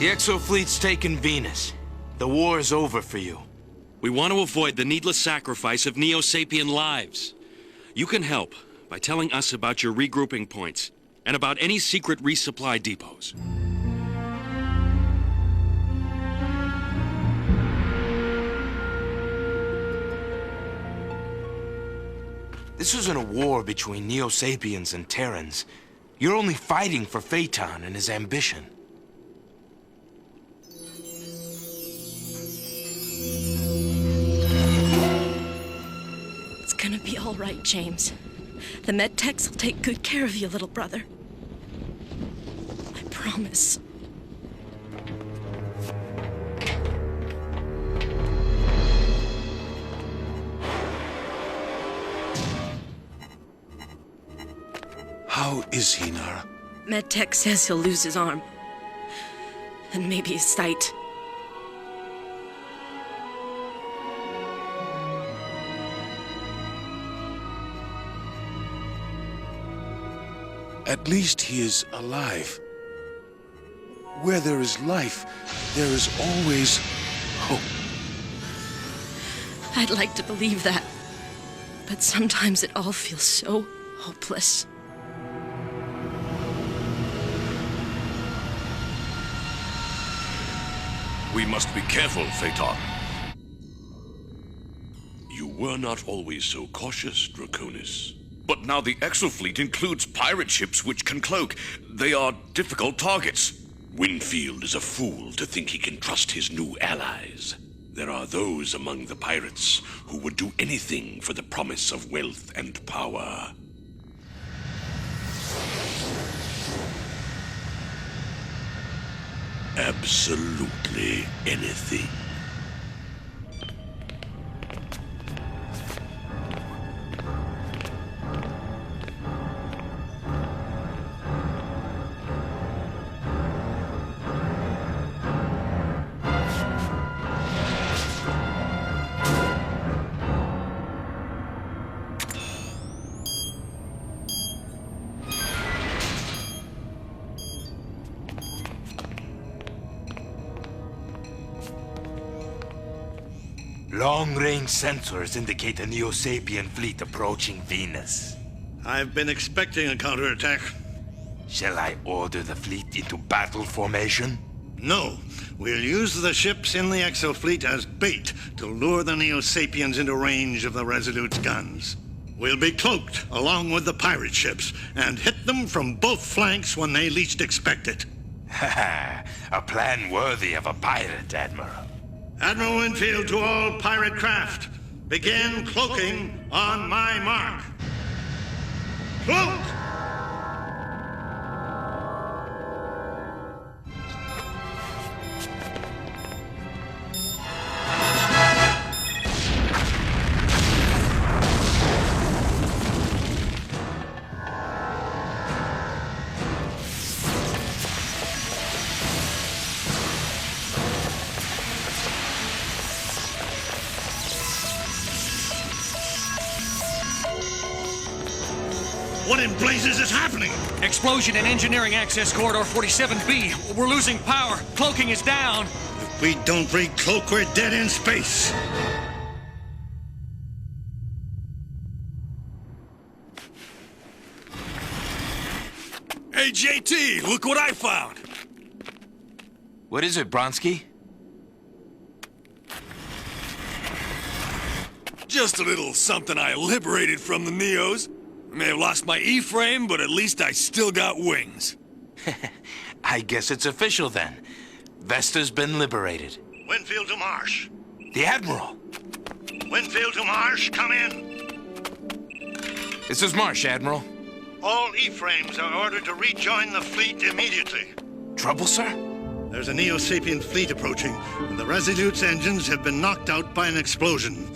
The Exofleet's taken Venus. The war is over for you. We want to avoid the needless sacrifice of Neosapien lives. You can help by telling us about your regrouping points and about any secret resupply depots. This isn't a war between Neosapiens and Terrans. You're only fighting for Phaeton and his ambition. It's gonna be all right, James. The medtechs will take good care of you, little brother. I promise. How is he, Nara? Medtech says he'll lose his arm. And maybe his sight. At least he is alive. Where there is life, there is always hope. I'd like to believe that. But sometimes it all feels so hopeless. We must be careful, Phaeton. You were not always so cautious, Draconis. But now the Exofleet includes pirate ships which can cloak. They are difficult targets. Winfield is a fool to think he can trust his new allies. There are those among the pirates who would do anything for the promise of wealth and power. Absolutely anything. Long-range sensors indicate a Neosapien fleet approaching Venus. I've been expecting a counterattack. Shall I order the fleet into battle formation? No, we'll use the ships in the Exofleet as bait to lure the Neosapiens into range of the Resolute's guns. We'll be cloaked along with the pirate ships and hit them from both flanks when they least expect it. Haha, a plan worthy of a pirate, Admiral. Admiral Winfield to all pirate craft. Begin cloaking on my mark. Cloak! What in blazes is happening? Explosion in engineering access corridor 47B. We're losing power. Cloaking is down. If we don't re-cloak, we're dead in space. Hey, JT, look what I found! What is it, Bronsky? Just a little something I liberated from the Neos. I may have lost my E-frame, but at least I still got wings. I guess it's official then. Vesta's been liberated. Winfield to Marsh. The Admiral! Winfield to Marsh, come in. This is Marsh, Admiral. All E-frames are ordered to rejoin the fleet immediately. Trouble, sir? There's a Neosapien fleet approaching, and the Resolute's engines have been knocked out by an explosion.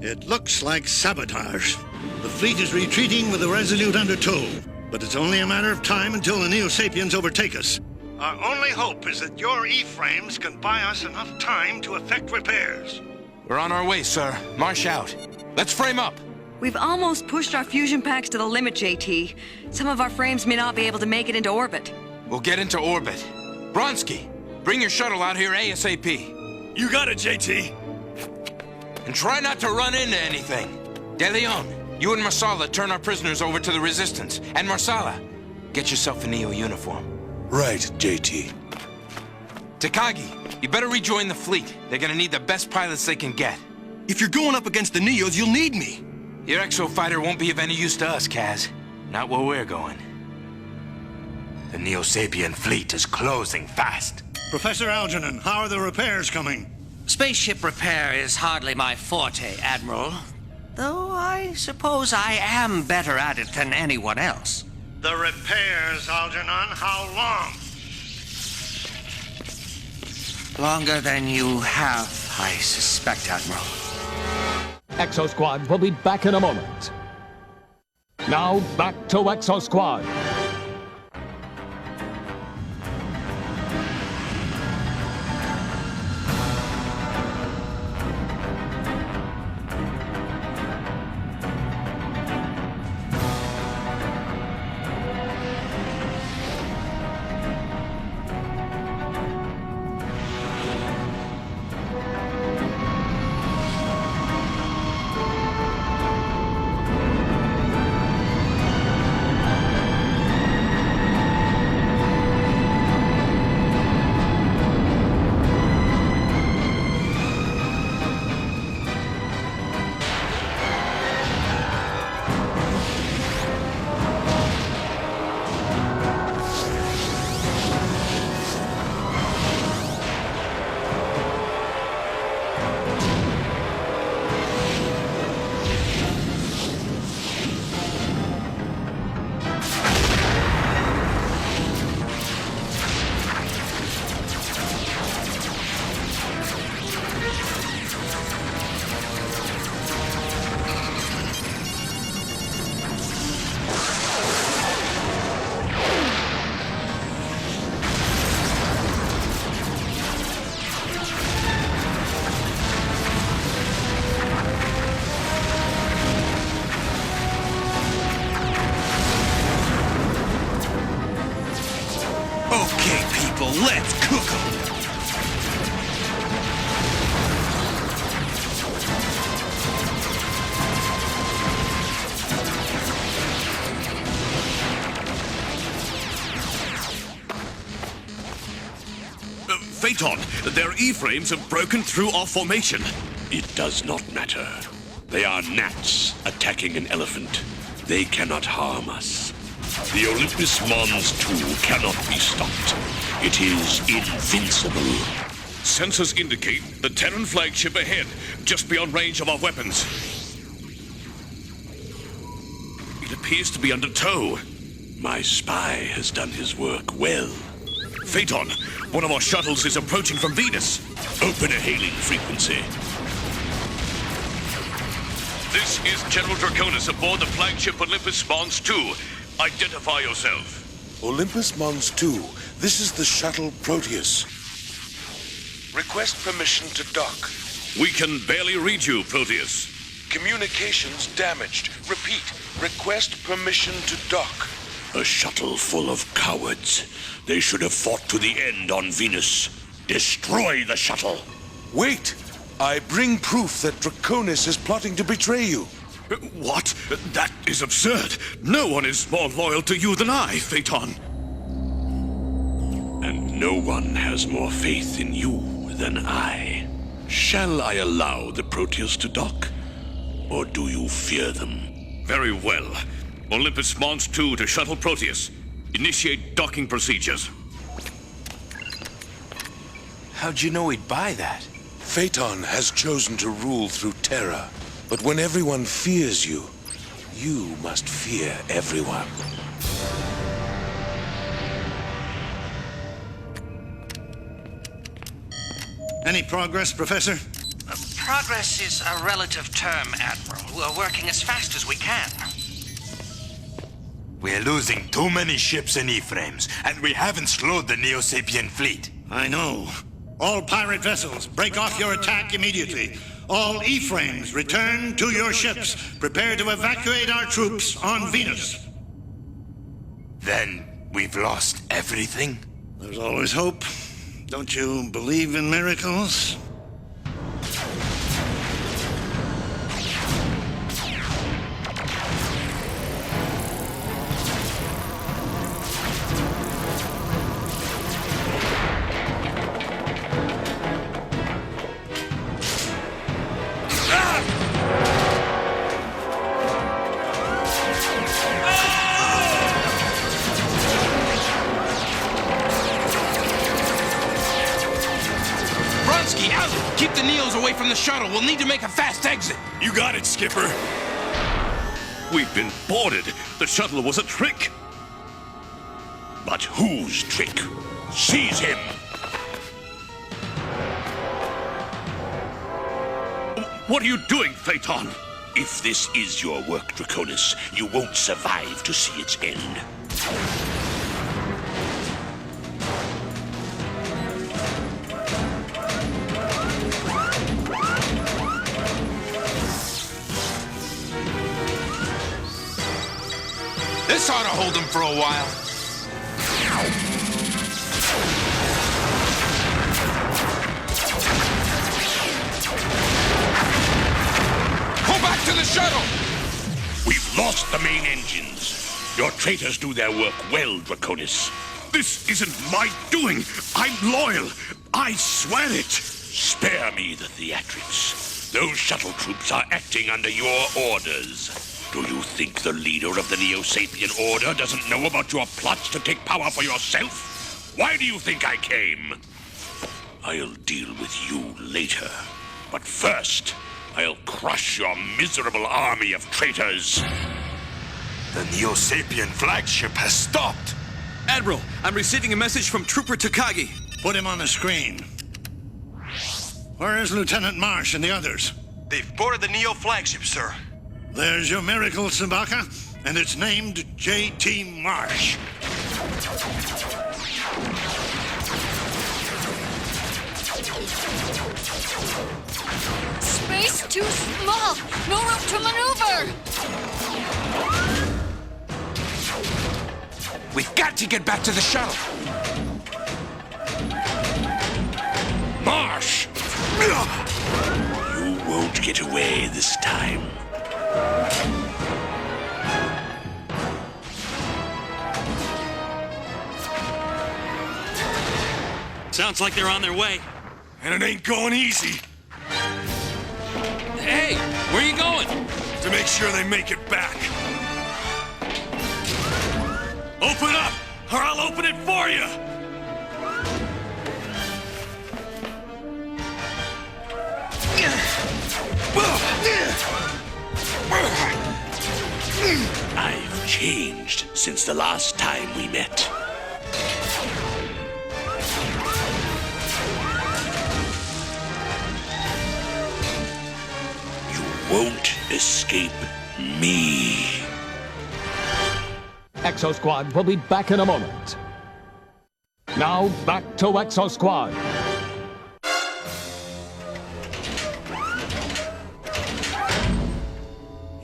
It looks like sabotage. The fleet is retreating with the Resolute under tow, but it's only a matter of time until the Neosapiens overtake us. Our only hope is that your E-frames can buy us enough time to effect repairs. We're on our way, sir. Marsh out. Let's frame up. We've almost pushed our fusion packs to the limit, JT. Some of our frames may not be able to make it into orbit. We'll get into orbit. Bronsky, Bring your shuttle out here ASAP. You got it, JT. And try not to run into anything. De Leon, you and Marsala turn our prisoners over to the Resistance. And Marsala, get yourself a Neo uniform. Right, JT. Takagi, you better rejoin the fleet. They're gonna need the best pilots they can get. If you're going up against the Neos, you'll need me. Your exo fighter won't be of any use to us, Kaz. Not where we're going. The Neosapien fleet is closing fast. Professor Algernon, how are the repairs coming? Spaceship repair is hardly my forte, Admiral. Though I suppose I am better at it than anyone else. The repairs, Algernon, how long? Longer than you have, I suspect, Admiral. Exosquad will be back in a moment. Now, back to Exosquad. Let's cook 'em! Phaeton, their E-frames have broken through our formation. It does not matter. They are gnats attacking an elephant. They cannot harm us. The Olympus Mons 2 cannot be stopped. It is invincible. Sensors indicate the Terran flagship ahead, just beyond range of our weapons. It appears to be under tow. My spy has done his work well. Phaeton, one of our shuttles is approaching from Venus. Open a hailing frequency. This is General Draconis aboard the flagship Olympus Mons 2. Identify yourself. Olympus Mons 2, this is the shuttle Proteus. Request permission to dock. We can barely read you, Proteus. Communications damaged. Repeat, request permission to dock. A shuttle full of cowards. They should have fought to the end on Venus. Destroy the shuttle. Wait! I bring proof that Draconis is plotting to betray you. What? That is absurd. No one is more loyal to you than I, Phaeton. And no one has more faith in you than I. Shall I allow the Proteus to dock? Or do you fear them? Very well. Olympus Mons 2 to Shuttle Proteus. Initiate docking procedures. How'd you know he'd buy that? Phaeton has chosen to rule through terror. But when everyone fears you, you must fear everyone. Any progress, Professor? Progress is a relative term, Admiral. We're working as fast as we can. We're losing too many ships and E-frames, and we haven't slowed the Neosapien fleet. I know. All pirate vessels, break off your attack immediately. All E-frames, return to your ships. Prepare to evacuate our troops on Venus. Then we've lost everything? There's always hope. Don't you believe in miracles? Keep the Neos away from the shuttle. We'll need to make a fast exit. You got it, Skipper. We've been boarded. The shuttle was a trick. But whose trick? Seize him. What are you doing, Phaeton? If this is your work, Draconis, you won't survive to see its end. This ought to hold him for a while. Pull back to the shuttle! We've lost the main engines. Your traitors do their work well, Draconis. This isn't my doing. I'm loyal. I swear it. Spare me the theatrics. Those shuttle troops are acting under your orders. Do you think the leader of the Neosapien Order doesn't know about your plots to take power for yourself? Why do you think I came? I'll deal with you later. But first, I'll crush your miserable army of traitors. The Neosapien flagship has stopped. Admiral, I'm receiving a message from Trooper Takagi. Put him on the screen. Where is Lieutenant Marsh and the others? They've boarded the Neo flagship, sir. There's your miracle, Sabaka, and it's named J.T. Marsh. Space too small. No room to maneuver. We've got to get back to the shuttle. Marsh! You won't get away this time. Sounds like they're on their way. And it ain't going easy. Hey, where are you going? To make sure they make it back. Open up, or I'll open it for you. I've changed since the last time we met. You won't escape me. Exosquad will be back in a moment. Now, back to Exosquad.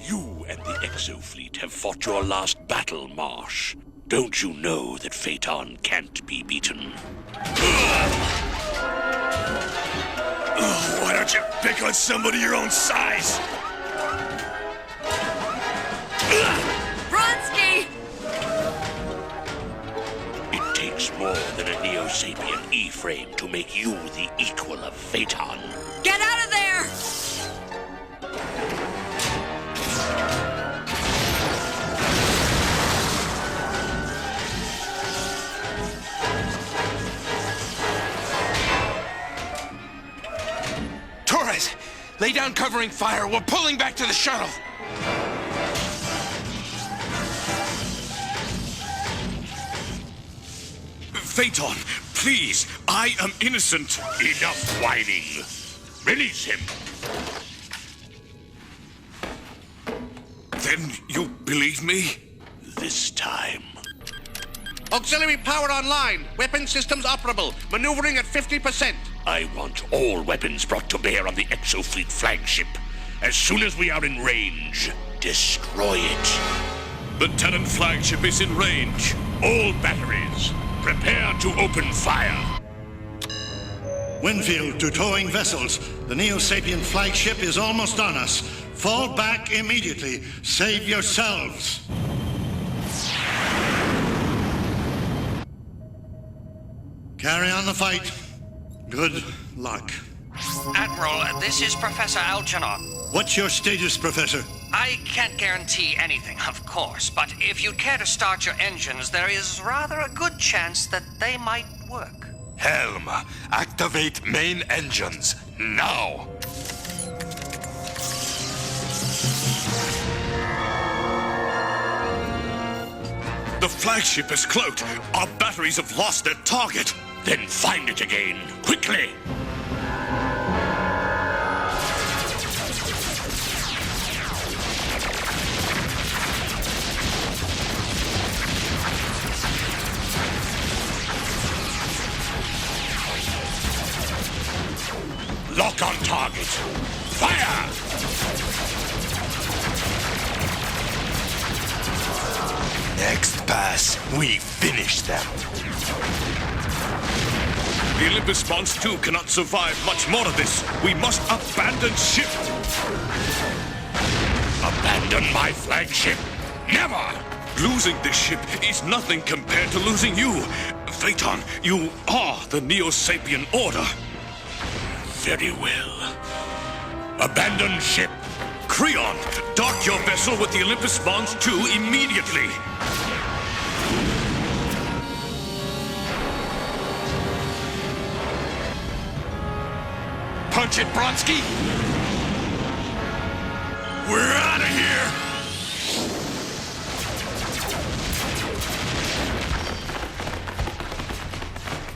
You and the Exofleet have fought your last battle, Marsh. Don't you know that Phaeton can't be beaten? Why don't you pick on somebody your own size? Vronsky! It takes more than a Neosapien E-frame to make you the equal of Phaeton. Get out of there! Torres, lay down covering fire. We're pulling back to the shuttle. Phaeton, please, I am innocent. Enough whining. Release him. Then you believe me? This time. Auxiliary power online. Weapon systems operable. Maneuvering at 50%. I want all weapons brought to bear on the Exofleet flagship. As soon as we are in range, destroy it. The Terran flagship is in range. All batteries, prepare to open fire. Winfield to towing vessels. The Neosapien flagship is almost on us. Fall back immediately. Save yourselves. Carry on the fight. Good luck. Admiral, this is Professor Algernon. What's your status, Professor? I can't guarantee anything, of course, but if you'd care to start your engines, there is rather a good chance that they might work. Helm, activate main engines, now! The flagship is cloaked. Our batteries have lost their target. Then find it again, quickly! Lock on target. Fire! Next pass, we finish them. The Olympus Mons 2 cannot survive much more of this. We must abandon ship. Abandon my flagship? Never! Losing this ship is nothing compared to losing you. Phaeton, you are the Neosapien Order. Very well. Abandon ship. Creon, dock your vessel with the Olympus Mons 2 immediately. Punch it, Bronsky! We're out of here!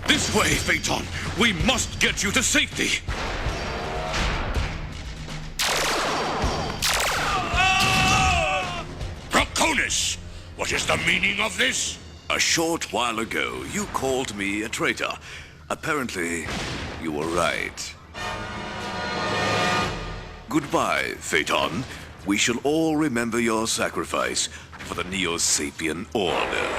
This way, Phaeton. We must get you to safety. Draconis! What is the meaning of this? A short while ago, you called me a traitor. Apparently, you were right. Goodbye, Phaeton. We shall all remember your sacrifice for the Neosapien Order.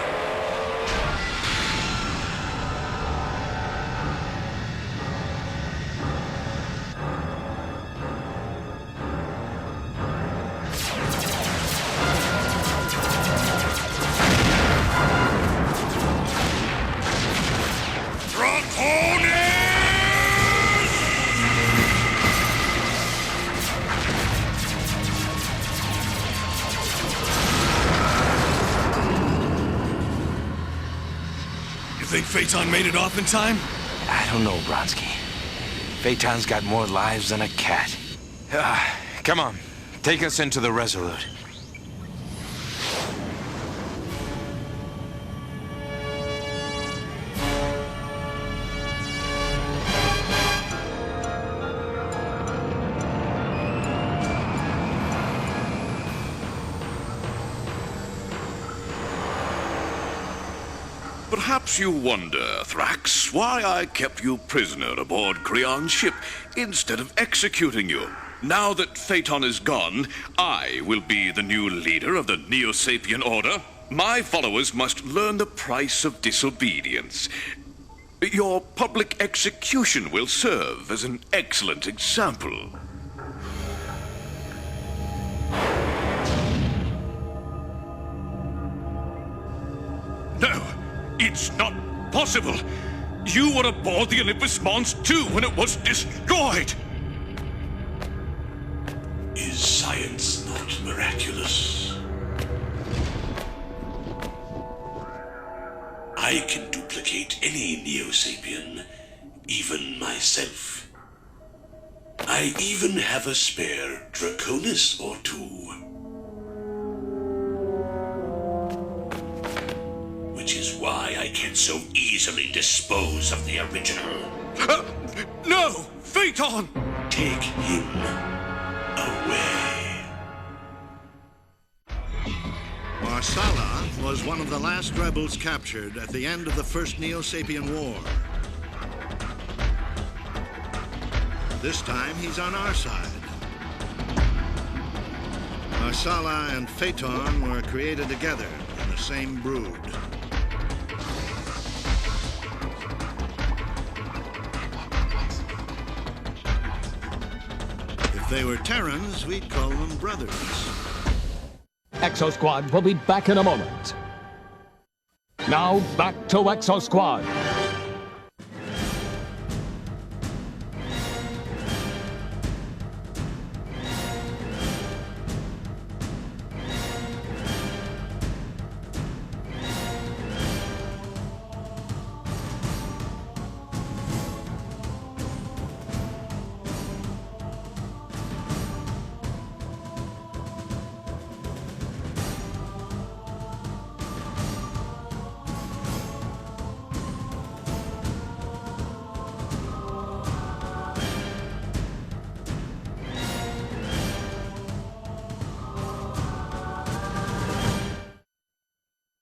Think Phaeton made it off in time? I don't know, Bronsky. Phaeton's got more lives than a cat. Come on, take us into the Resolute. Perhaps you wonder, Thrax, why I kept you prisoner aboard Creon's ship instead of executing you. Now that Phaeton is gone, I will be the new leader of the Neosapien Order. My followers must learn the price of disobedience. Your public execution will serve as an excellent example. No! It's not possible! You were aboard the Olympus Mons 2 when it was destroyed! Is science not miraculous? I can duplicate any Neosapien, even myself. I even have a spare Draconis or two. Which is why I can so easily dispose of the original. No! Phaeton! Take him away. Marsala was one of the last rebels captured at the end of the First Neosapien War. This time, he's on our side. Marsala and Phaeton were created together in the same brood. If they were Terrans, we'd call them brothers. Exosquad will be back in a moment. Now, back to Exosquad.